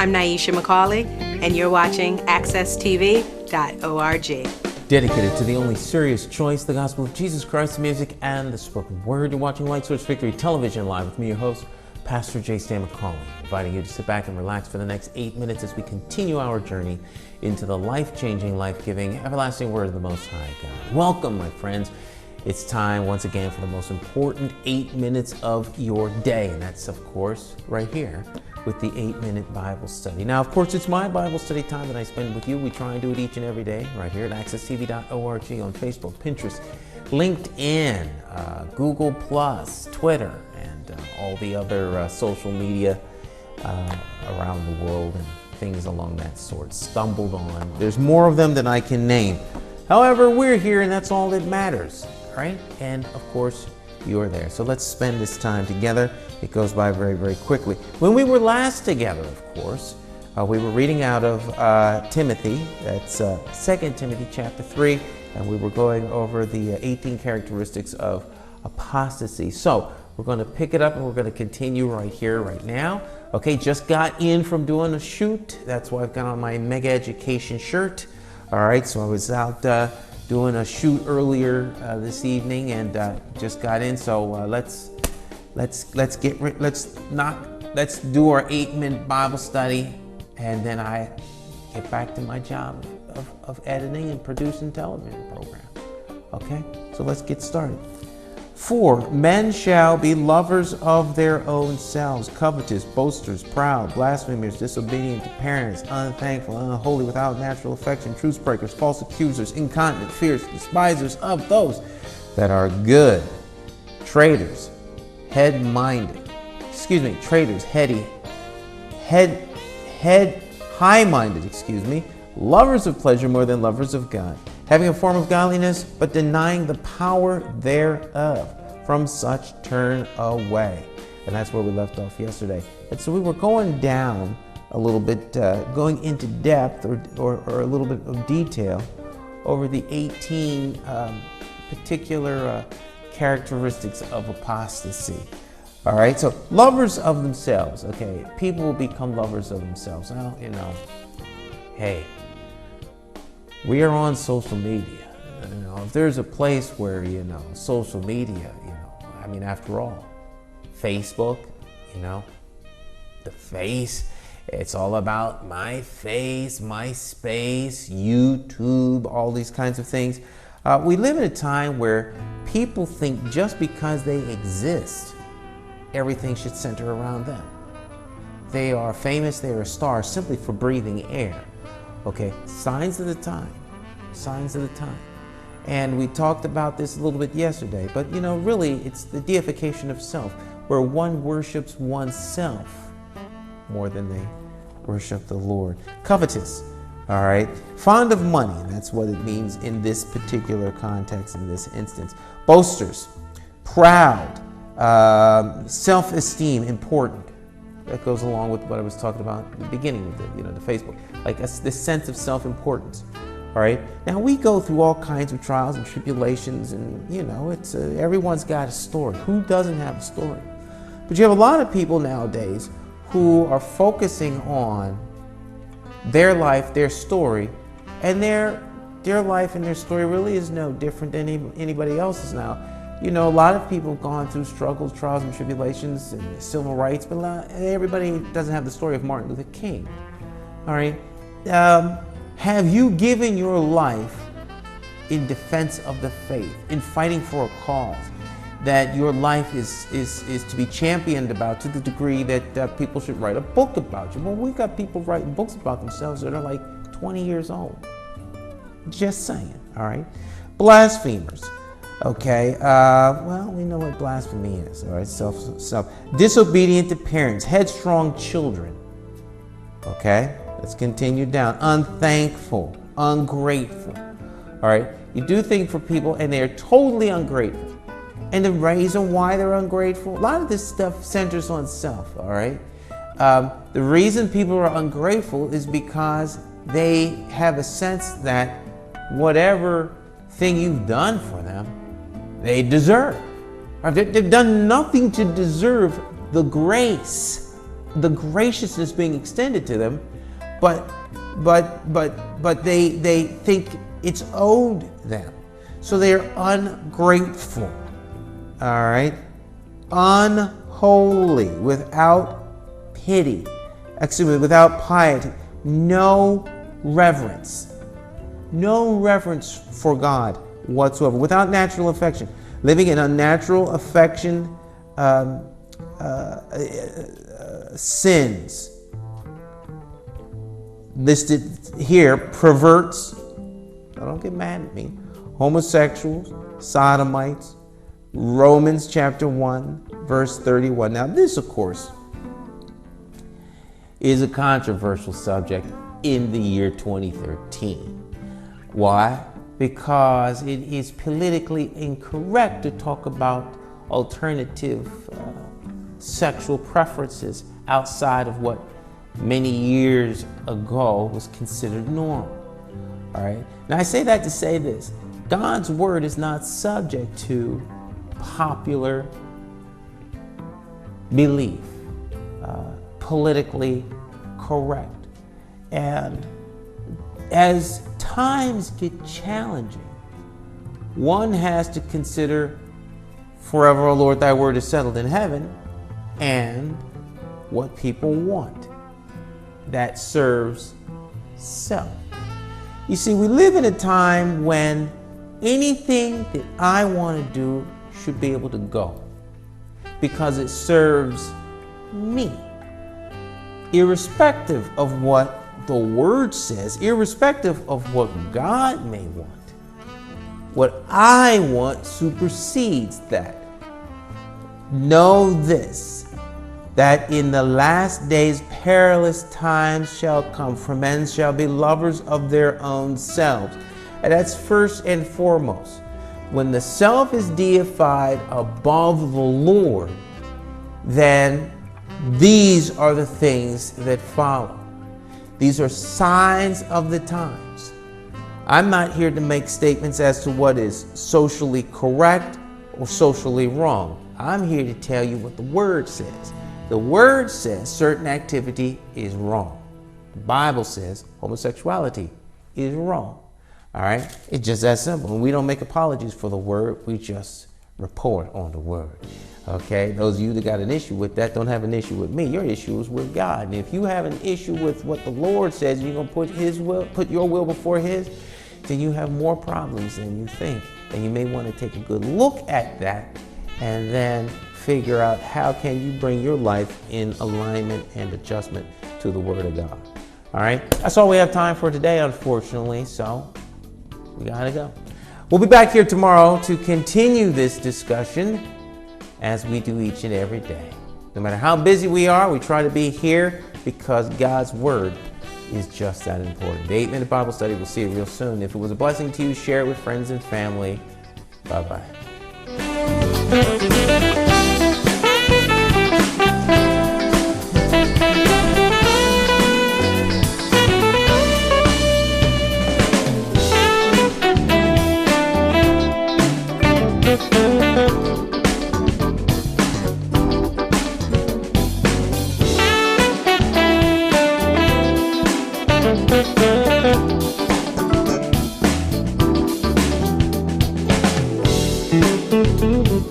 I'm Nyesha McCauley, and you're watching AccessTV.org. Dedicated to the only serious choice, the gospel of Jesus Christ, music, and the spoken word. You're watching Light Source Victory Television Live with me, your host, Pastor Nyesha McCauley, inviting you to sit back and relax for the next 8 minutes as we continue our journey into the life-changing, life-giving, everlasting word of the Most High God. Welcome, my friends. It's time once again for the most important 8 minutes of your day, and that's, of course, right here with the 8-minute Bible study. Now, of course, it's my Bible study time that I spend with you. We try and do it each and every day right here at AccessTV.org, on Facebook, Pinterest, LinkedIn, Google+, Twitter, and all the other social media around the world and things along that sort. Stumbled on. There's more of them than I can name. However, we're here, and that's all that matters, right? And, of course, you're there. So let's spend this time together. It goes by very, very quickly. When we were last together, of course, we were reading out of Timothy. That's 2 Timothy chapter 3, and we were going over the 18 characteristics of apostasy. So we're going to pick it up, and we're going to continue right here, right now. Okay, just got in from doing a shoot. That's why I've got on my Mega Education shirt. All right, so I was out doing a shoot earlier this evening, and just got in. So let's do our 8-minute Bible study, and then I get back to my job of editing and producing television programs. Okay, so let's get started. 4, men shall be lovers of their own selves, covetous, boasters, proud, blasphemers, disobedient to parents, unthankful, unholy, without natural affection, truce breakers, false accusers, incontinent, fierce, despisers of those that are good, traitors, high-minded, lovers of pleasure more than lovers of God, having a form of godliness, but denying the power thereof. From such turn away. And that's where we left off yesterday. And so we were going down a little bit, going into depth or a little bit of detail over the 18 particular characteristics of apostasy. All right, so lovers of themselves. Okay, people will become lovers of themselves. Now, hey, we are on social media. If there's a place where, social media, after all, Facebook, the face, it's all about my face, my space, YouTube, all these kinds of things. We live in a time where people think just because they exist, everything should center around them. They are famous, they are a star simply for breathing air. Okay, signs of the time. Signs of the time. And we talked about this a little bit yesterday, but really it's the deification of self, where one worships oneself more than they worship the Lord. Covetous, all right? Fond of money, that's what it means in this particular context, in this instance. Boasters, proud, self-esteem, important. That goes along with what I was talking about at the beginning of the Facebook, like this sense of self-importance. All right. Now we go through all kinds of trials and tribulations, and it's everyone's got a story. Who doesn't have a story? But you have a lot of people nowadays who are focusing on their life, their story, and their life and their story really is no different than anybody else's now. A lot of people have gone through struggles, trials, and tribulations, and civil rights, but everybody doesn't have the story of Martin Luther King. All right. Have you given your life in defense of the faith, in fighting for a cause that your life is to be championed about, to the degree that people should write a book about you? Well, we've got people writing books about themselves that are like 20 years old. Just saying, all right? Blasphemers, okay? Well, we know what blasphemy is, all right? Self. Disobedient to parents, headstrong children, okay? Let's continue down. Unthankful, ungrateful. All right. You do things for people and they're totally ungrateful. And the reason why they're ungrateful, a lot of this stuff centers on self. All right. The reason people are ungrateful is because they have a sense that whatever thing you've done for them, they deserve. They've done nothing to deserve the grace the graciousness being extended to them, but they think it's owed them. So they are ungrateful. All right? Unholy, without pity, without piety, no reverence for God whatsoever, without natural affection, living in unnatural affection, sins listed here: perverts, don't get mad at me, homosexuals, sodomites, Romans chapter 1 verse 31. Now this, of course, is a controversial subject in the year 2013. Why? Because it is politically incorrect to talk about alternative sexual preferences outside of what many years ago was considered normal. All right. Now I say that to say this: God's word is not subject to popular belief, politically correct. And as times get challenging, one has to consider, forever, O Lord, thy word is settled in heaven, and what people want that serves self. You see, we live in a time when anything that I want to do should be able to go because it serves me, irrespective of what the word says, irrespective of what God may want. What I want supersedes that. Know this, that in the last days perilous times shall come, for men shall be lovers of their own selves. And that's first and foremost. When the self is deified above the Lord, then these are the things that follow. These are signs of the times. I'm not here to make statements as to what is socially correct or socially wrong. I'm here to tell you what the word says. The word says certain activity is wrong. The Bible says homosexuality is wrong. All right? It's just that simple. And we don't make apologies for the word. We just report on the word. Okay? Those of you that got an issue with that don't have an issue with me. Your issue is with God. And if you have an issue with what the Lord says, you're going to put your will before his, then you have more problems than you think. And you may want to take a good look at that and then figure out how can you bring your life in alignment and adjustment to the word of God. All right? That's all we have time for today, unfortunately. So we got to go. We'll be back here tomorrow to continue this discussion as we do each and every day. No matter how busy we are, we try to be here because God's word is just that important. The 8-Minute Bible Study, we'll see you real soon. If it was a blessing to you, share it with friends and family. Bye-bye. Thank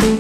you.